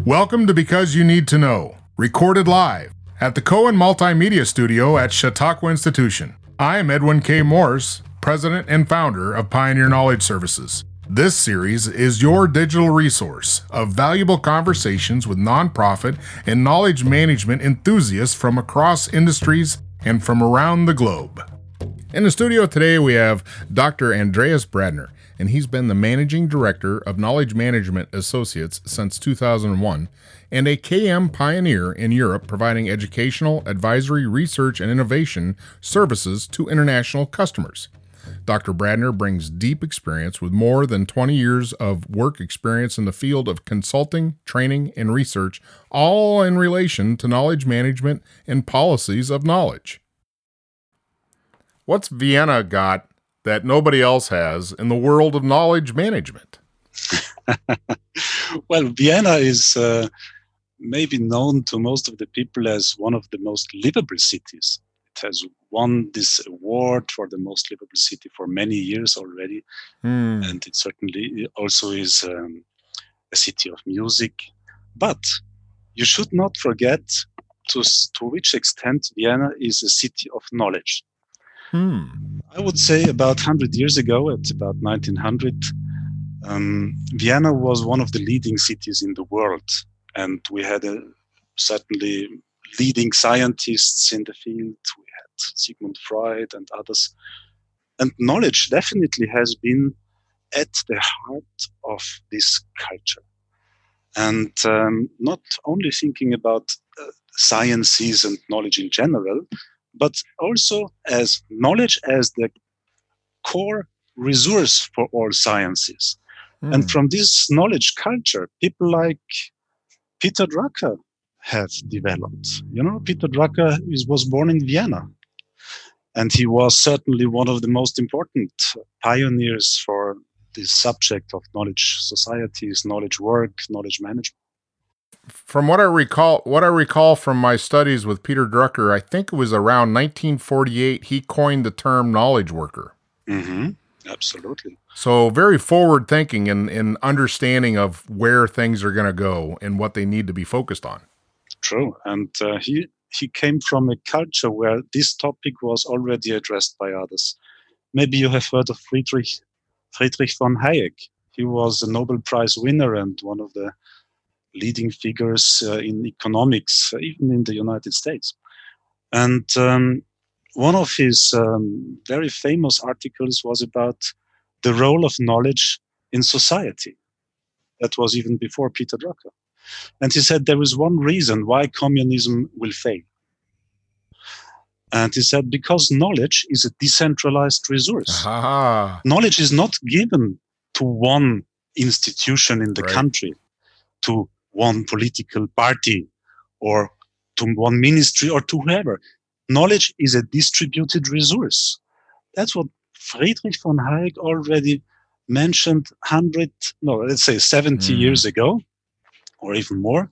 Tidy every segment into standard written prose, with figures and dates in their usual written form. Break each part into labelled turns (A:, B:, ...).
A: Welcome to Because You Need to Know, recorded live at the Cohen Multimedia Studio at Chautauqua Institution. I am Edwin K. Morse, President and Founder of Pioneer Knowledge Services. This series is your digital resource of valuable conversations with nonprofit and knowledge management enthusiasts from across industries and from around the globe. In the studio today, we have Dr. Andreas Brandner, and he's been the Managing Director of Knowledge Management Associates since 2001, and a KM pioneer in Europe providing educational, advisory, research, and innovation services to international customers. Dr. Brandner brings deep experience with more than 20 years of work experience in the field of consulting, training, and research, all in relation to knowledge management and policies of knowledge. What's Vienna got that nobody else has in the world of knowledge management?
B: Well, Vienna is maybe known to most of the people as one of the most livable cities. It has won this award for the most livable city for many years already. And it certainly also is a city of music. But you should not forget to which extent Vienna is a city of knowledge. I would say about 100 years ago, at about 1900, Vienna was one of the leading cities in the world. And we had certainly leading scientists in the field. We had Sigmund Freud and others. And knowledge definitely has been at the heart of this culture. And not only thinking about sciences and knowledge in general, but also as knowledge as the core resource for all sciences. And from this knowledge culture, people like Peter Drucker have developed. You know, Peter Drucker was born in Vienna, and he was certainly one of the most important pioneers for this subject of knowledge societies, knowledge work, knowledge management.
A: From what I recall from my studies with Peter Drucker, I think it was around 1948 he coined the term knowledge worker.
B: Absolutely.
A: So very forward thinking in understanding of where things are going to go and what they need to be focused on. True.
B: And he came from a culture where this topic was already addressed by others. Maybe you have heard of Friedrich von Hayek. He was a Nobel Prize winner and one of the leading figures in economics, even in the United States. And one of his very famous articles was about the role of knowledge in society. That was even before Peter Drucker. And he said there is one reason why communism will fail. And he said, because knowledge is a decentralized resource. Knowledge is not given to one institution in the country, to one political party, or to one ministry, or to whoever. Knowledge is a distributed resource. That's what Friedrich von Hayek already mentioned 70 years ago, or even more,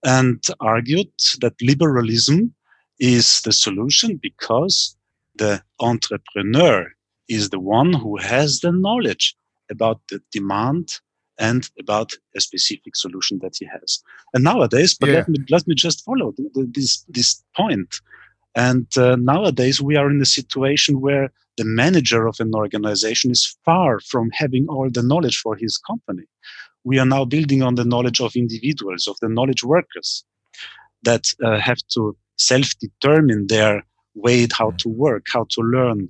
B: and argued that liberalism is the solution because the entrepreneur is the one who has the knowledge about the demand and about a specific solution that he has. And nowadays, let me just follow this point. And nowadays, we are in a situation where the manager of an organization is far from having all the knowledge for his company. We are now building on the knowledge of individuals, of the knowledge workers that have to self-determine their way, how to work, how to learn,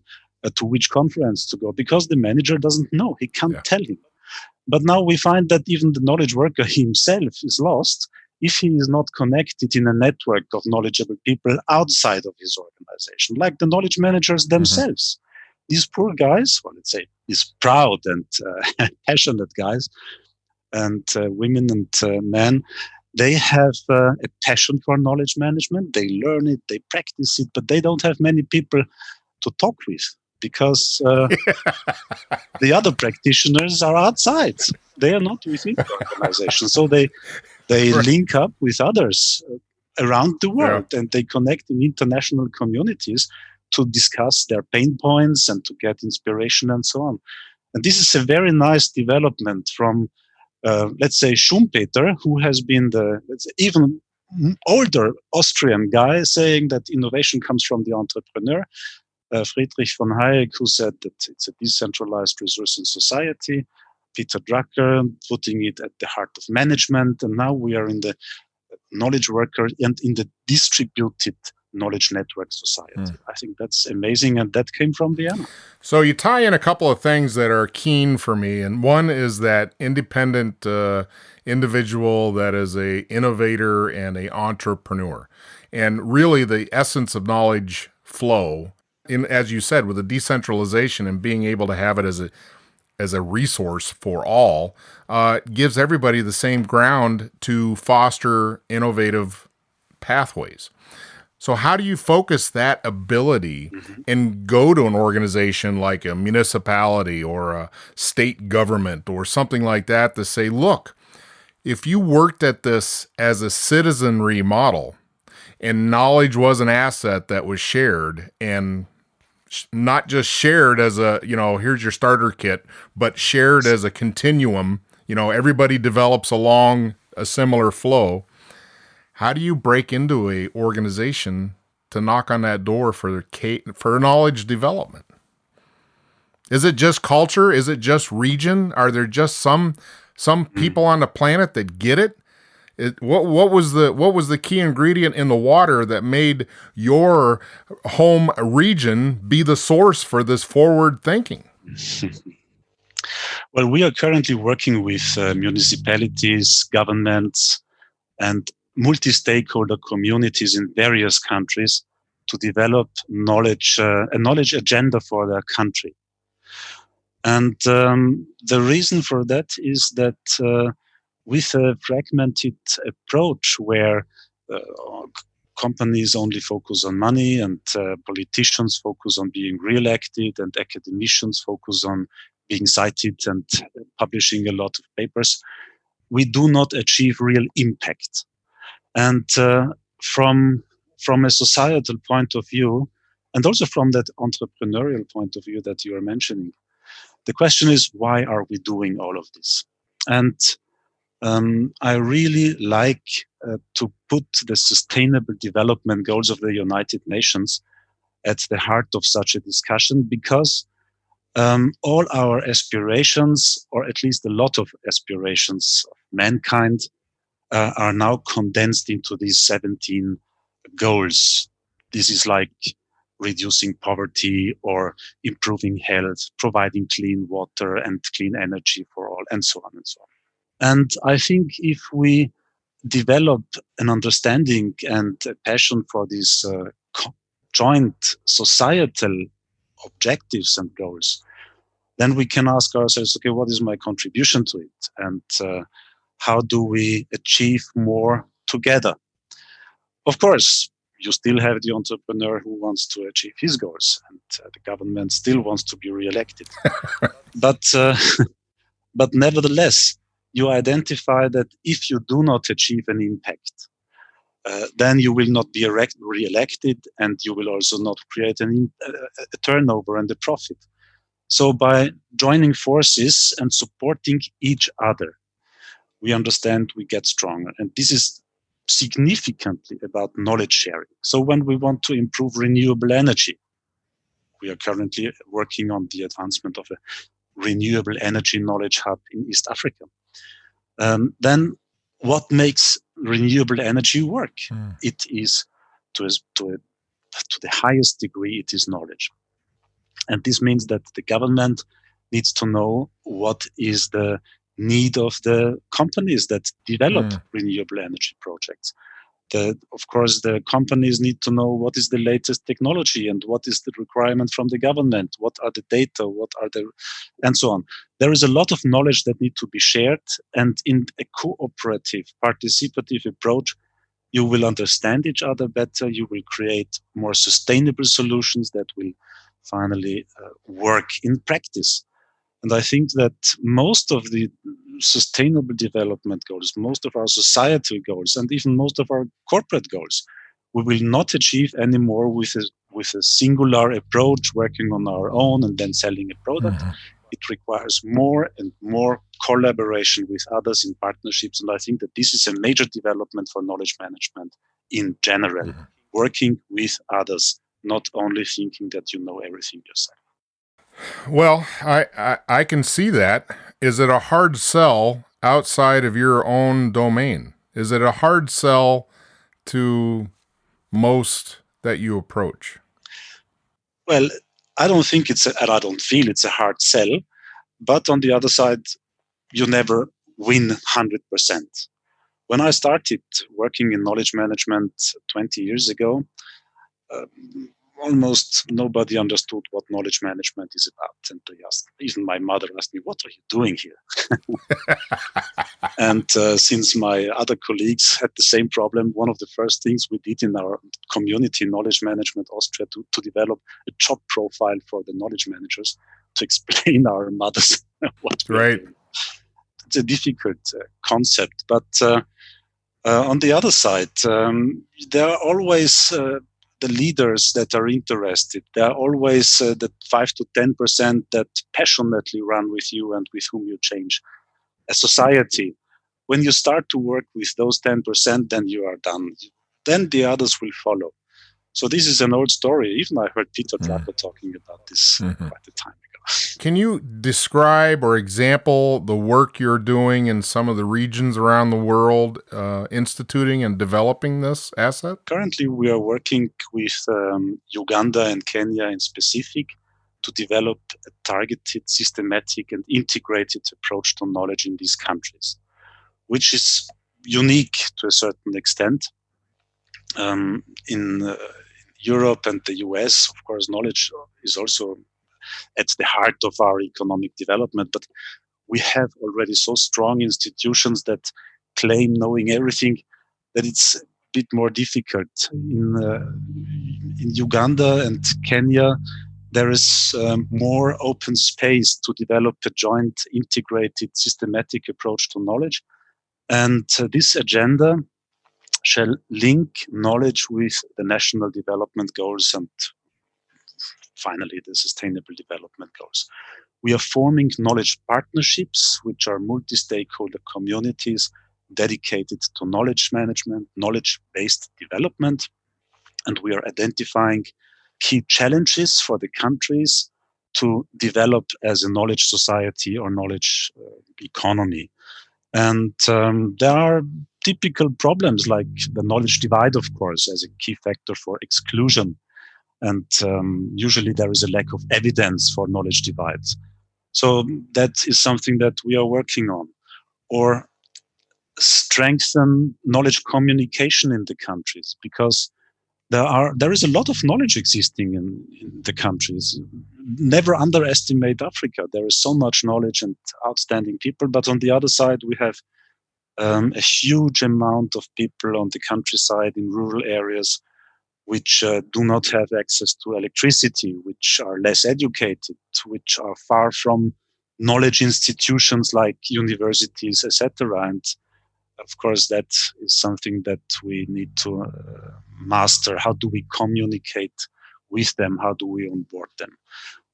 B: to which conference to go, because the manager doesn't know. He can't tell him. But now we find that even the knowledge worker himself is lost if he is not connected in a network of knowledgeable people outside of his organization, like the knowledge managers themselves. These poor guys, well, let's say these proud and passionate guys and women and men, they have a passion for knowledge management. They learn it, they practice it, but they don't have many people to talk with because the other practitioners are outside. They are not within the organization. So they link up with others around the world and they connect in international communities to discuss their pain points and to get inspiration and so on. And this is a very nice development from let's say Schumpeter, who has been the even older Austrian guy, saying that innovation comes from the entrepreneur. Friedrich von Hayek, who said that it's a decentralized resource in society. Peter Drucker putting it at the heart of management. And now we are in the knowledge worker and in the distributed knowledge network society. I think that's amazing. And that came from Vienna.
A: So you tie in a couple of things that are keen for me. And one is that independent individual that is a innovator and a entrepreneur. And really the essence of knowledge flow, as you said, with the decentralization and being able to have it as a resource for all, gives everybody the same ground to foster innovative pathways. So how do you focus that ability and go to an organization like a municipality or a state government or something like that to say, look, if you worked at this as a citizenry model and knowledge was an asset that was shared, and not just shared as a, here's your starter kit, but shared as a continuum, everybody develops along a similar flow. How do you break into a organization to knock on that door for knowledge development? Is it just culture? Is it just region? Are there just some people on the planet that get it? What was the key ingredient in the water that made your home region be the source for this forward thinking?
B: Well, we are currently working with municipalities, governments, and multi-stakeholder communities in various countries to develop a knowledge agenda for their country. And the reason for that is that with a fragmented approach where companies only focus on money and politicians focus on being re-elected and academicians focus on being cited and publishing a lot of papers, we do not achieve real impact. And from a societal point of view, and also from that entrepreneurial point of view that you are mentioning, the question is, why are we doing all of this? And I really like to put the Sustainable Development Goals of the United Nations at the heart of such a discussion, because all our aspirations, or at least a lot of aspirations of mankind, are now condensed into these 17 goals. This is like reducing poverty or improving health, providing clean water and clean energy for all, and so on and so on. And I think if we develop an understanding and a passion for these joint societal objectives and goals, then we can ask ourselves, okay, what is my contribution to it? And how do we achieve more together? Of course, you still have the entrepreneur who wants to achieve his goals, and the government still wants to be re-elected. But nevertheless, you identify that if you do not achieve an impact, then you will not be re-elected, and you will also not create a turnover and a profit. So by joining forces and supporting each other, we understand we get stronger. And this is significantly about knowledge sharing. So when we want to improve renewable energy, we are currently working on the advancement of a renewable energy knowledge hub in East Africa. Then what makes renewable energy work? It is to the highest degree, it is knowledge. And this means that the government needs to know what is the need of the companies that develop renewable energy projects. Of course, the companies need to know what is the latest technology and what is the requirement from the government, what are the data, and so on. There is a lot of knowledge that need to be shared, and in a cooperative, participative approach, you will understand each other better, you will create more sustainable solutions that will finally work in practice. And I think that most of the sustainable development goals, most of our societal goals, and even most of our corporate goals, we will not achieve anymore with a singular approach, working on our own and then selling a product. it requires more and more collaboration with others in partnerships. And I think that this is a major development for knowledge management in general, working with others, not only thinking that you know everything yourself.
A: Well, I can see that. Is it a hard sell outside of your own domain? Is it a hard sell to most that you approach?
B: Well, I don't think and I don't feel it's a hard sell. But on the other side, you never win 100%. When I started working in knowledge management 20 years ago, uh, almost nobody understood what knowledge management is about. And even my mother asked me, "What are you doing here?" And since my other colleagues had the same problem, one of the first things we did in our community, Knowledge Management Austria, to develop a job profile for the knowledge managers to explain our mothers what we're doing. It's a difficult concept, but on the other side, there are always the leaders that are interested. There are always the 5 to 10% that passionately run with you and with whom you change a society. When you start to work with those 10%, then you are done. Then the others will follow. So this is an old story. Even I heard Peter Drucker talking about this quite a time ago.
A: Can you describe or example the work you're doing in some of the regions around the world, instituting and developing this asset?
B: Currently, we are working with Uganda and Kenya in specific to develop a targeted, systematic, and integrated approach to knowledge in these countries, which is unique to a certain extent. In Europe and the US, of course, knowledge is also at the heart of our economic development, but we have already so strong institutions that claim knowing everything that it's a bit more difficult. In Uganda and Kenya, there is more open space to develop a joint, integrated, systematic approach to knowledge. And this agenda shall link knowledge with the national development goals and finally the sustainable development goals. We are forming knowledge partnerships, which are multi-stakeholder communities dedicated to knowledge management, knowledge-based development. And we are identifying key challenges for the countries to develop as a knowledge society or knowledge economy. And there are typical problems like the knowledge divide, of course, as a key factor for exclusion. And usually there is a lack of evidence for knowledge divides. So that is something that we are working on. Or strengthen knowledge communication in the countries, because there is a lot of knowledge existing in the countries. Never underestimate Africa. There is so much knowledge and outstanding people, but on the other side, we have a huge amount of people on the countryside in rural areas which do not have access to electricity, which are less educated, which are far from knowledge institutions like universities, etc. And of course, that is something that we need to master. How do we communicate with them? How do we onboard them?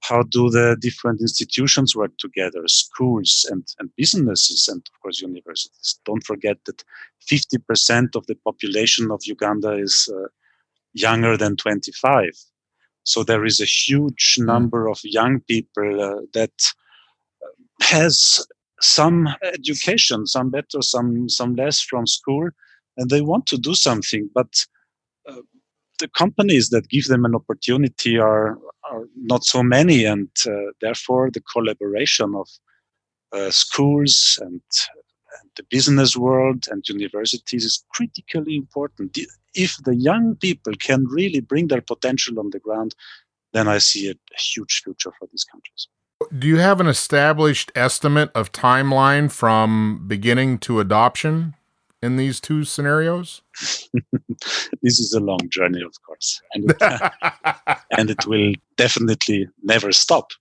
B: How do the different institutions work together, schools and businesses and, of course, universities? Don't forget that 50% of the population of Uganda is younger than 25. So there is a huge number of young people that has some education, some better, some less from school, and they want to do something, but the companies that give them an opportunity are not so many, and therefore the collaboration of schools and the business world and universities is critically important. If the young people can really bring their potential on the ground, then I see a huge future for these countries.
A: Do you have an established estimate of timeline from beginning to adoption in these two scenarios?
B: This is a long journey, of course, and it will definitely never stop.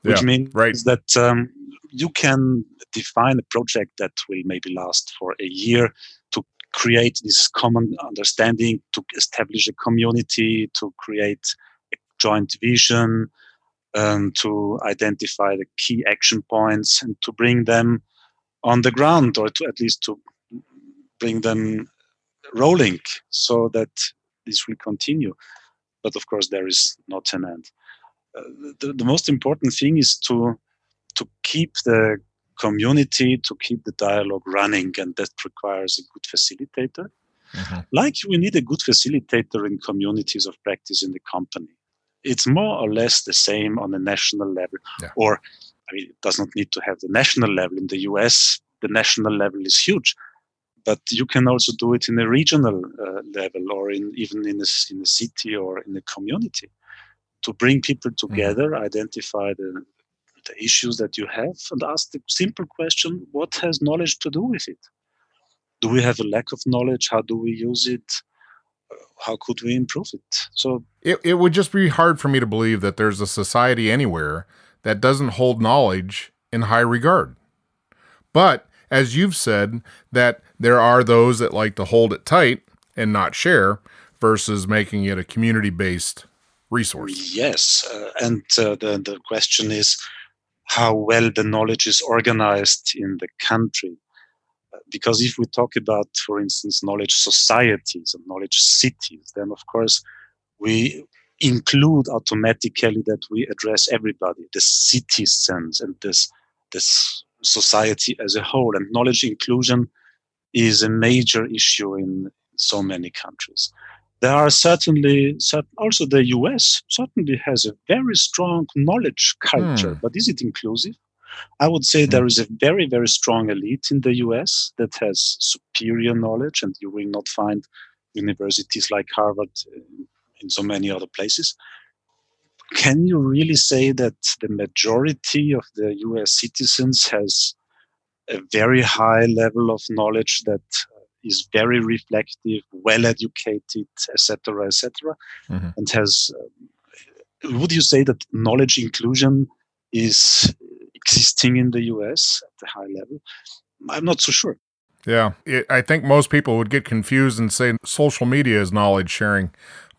B: Which means that you can define a project that will maybe last for a year to create this common understanding, to establish a community, to create a joint vision. to identify the key action points and to bring them on the ground, or to at least to bring them rolling so that this will continue. But of course, there is not an end. The most important thing is to keep the community, to keep the dialogue running, and that requires a good facilitator. Mm-hmm. Like we need a good facilitator in communities of practice in the company. It's more or less the same on a national level, or it does not need to have the national level. In the US, the national level is huge, but you can also do it in a regional level, or even in a city or in a community, to bring people together, mm-hmm. identify the issues that you have, and ask the simple question: what has knowledge to do with it? Do we have a lack of knowledge? How do we use it? How could we improve it?
A: So it would just be hard for me to believe that there's a society anywhere that doesn't hold knowledge in high regard. But as you've said, that there are those that like to hold it tight and not share versus making it a community-based resource.
B: Yes, and the question is how well the knowledge is organized in the country. Because if we talk about, for instance, knowledge societies and knowledge cities, then of course we include automatically that we address everybody, the citizens and this society as a whole. And knowledge inclusion is a major issue in so many countries. There are certainly also the US certainly has a very strong knowledge culture, but is it inclusive? I would say there is a very, very strong elite in the US that has superior knowledge, and you will not find universities like Harvard in so many other places. Can you really say that the majority of the US citizens has a very high level of knowledge that is very reflective, well-educated, etc., etc., and has? Would you say that knowledge inclusion is existing in the US at a high level? I'm not so sure.
A: Yeah, I think most people would get confused and say social media is knowledge sharing,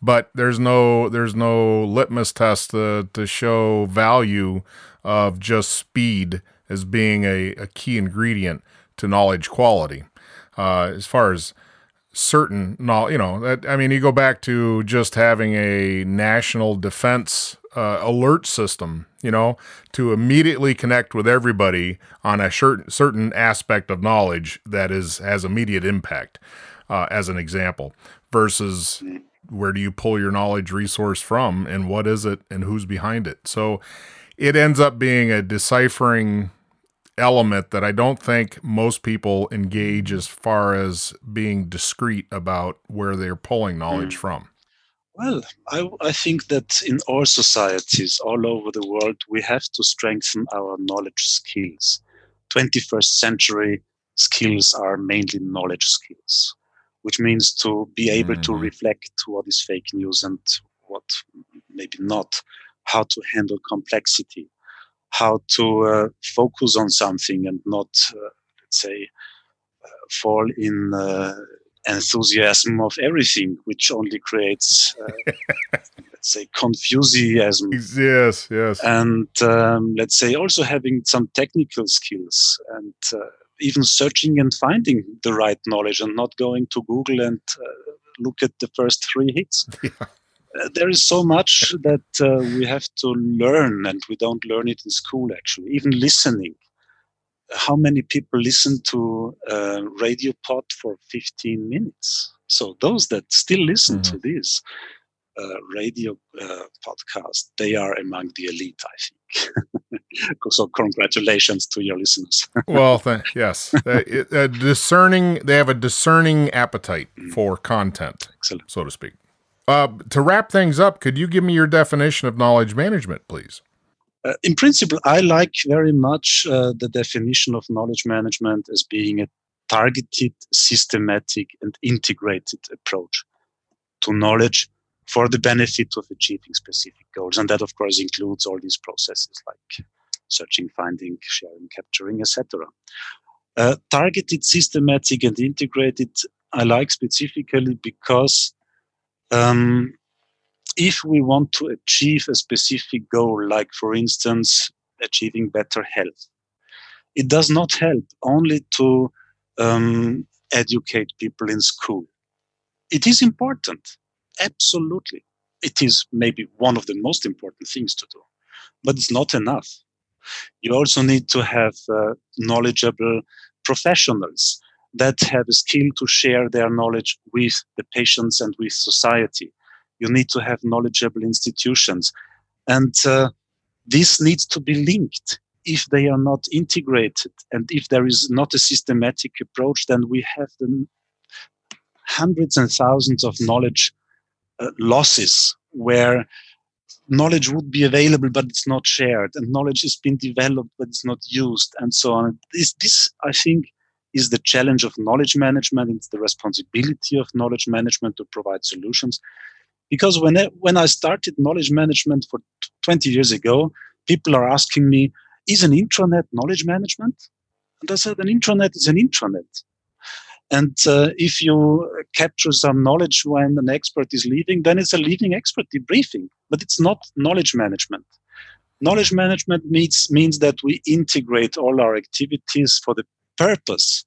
A: but there's no litmus test to show value of just speed as being a key ingredient to knowledge quality. As far as certain knowledge, you go back to just having a national defense alert system, to immediately connect with everybody on a certain aspect of knowledge that has immediate impact, as an example, versus where do you pull your knowledge resource from and what is it and who's behind it. So it ends up being a deciphering element that I don't think most people engage as far as being discreet about where they're pulling knowledge from.
B: Well, I think that in all societies all over the world, we have to strengthen our knowledge skills. 21st century skills are mainly knowledge skills, which means to be able to reflect what is fake news and what maybe not, how to handle complexity, how to focus on something and not, let's say, fall in enthusiasm of everything, which only creates, let's say, confusiasm.
A: Yes.
B: And let's say also having some technical skills and even searching and finding the right knowledge and not going to Google and look at the first 3 hits. Yeah. There is so much that we have to learn, and we don't learn it in school, actually. Even listening. How many people listen to a radio pod for 15 minutes? So those that still listen to this radio podcast, they are among the elite, I think. So congratulations to your listeners.
A: Well, yes. They have a discerning appetite for content, excellent, so to speak. To wrap things up, could you give me your definition of knowledge management, please?
B: In principle, I like very much the definition of knowledge management as being a targeted, systematic, and integrated approach to knowledge for the benefit of achieving specific goals. And that, of course, includes all these processes like searching, finding, sharing, capturing, etc. Targeted, systematic, and integrated, I like specifically because if we want to achieve a specific goal, like, for instance, achieving better health, it does not help only to educate people in school. It is important, absolutely. It is maybe one of the most important things to do, but it's not enough. You also need to have knowledgeable professionals that have a skill to share their knowledge with the patients and with society. You need to have knowledgeable institutions. And this needs to be linked. If they are not integrated and if there is not a systematic approach, then we have the hundreds and thousands of knowledge losses where knowledge would be available, but it's not shared, and knowledge has been developed, but it's not used, and so on. This, I think, is the challenge of knowledge management. It's the responsibility of knowledge management to provide solutions. Because when I started knowledge management for 20 years ago, people are asking me, is an intranet knowledge management? And I said, an intranet is an intranet. And if you capture some knowledge when an expert is leaving, then it's a leaving expert debriefing, but it's not knowledge management. Knowledge management means that we integrate all our activities for the purpose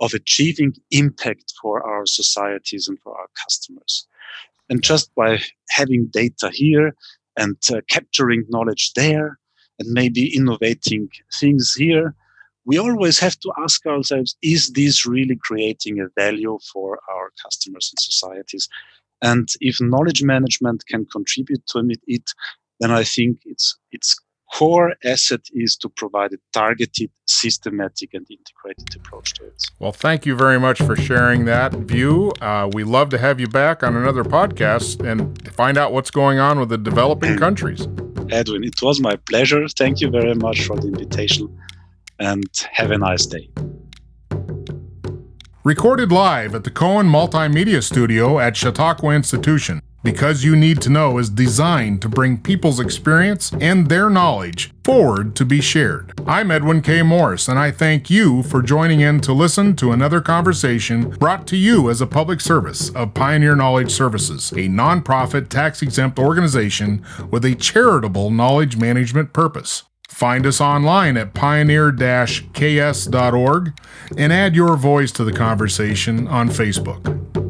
B: of achieving impact for our societies and for our customers. And just by having data here and capturing knowledge there and maybe innovating things here, we always have to ask ourselves, is this really creating a value for our customers and societies? And if knowledge management can contribute to it, then I think its core asset is to provide a targeted, systematic, and integrated approach to it.
A: Well, thank you very much for sharing that view. We love to have you back on another podcast and find out what's going on with the developing countries.
B: Edwin, it was my pleasure. Thank you very much for the invitation, and have a nice day.
A: Recorded live at the Cohen Multimedia Studio at Chautauqua Institution. Because You Need to Know is designed to bring people's experience and their knowledge forward to be shared. I'm Edwin K. Morris, and I thank you for joining in to listen to another conversation brought to you as a public service of Pioneer Knowledge Services, a nonprofit tax-exempt organization with a charitable knowledge management purpose. Find us online at pioneer-ks.org and add your voice to the conversation on Facebook.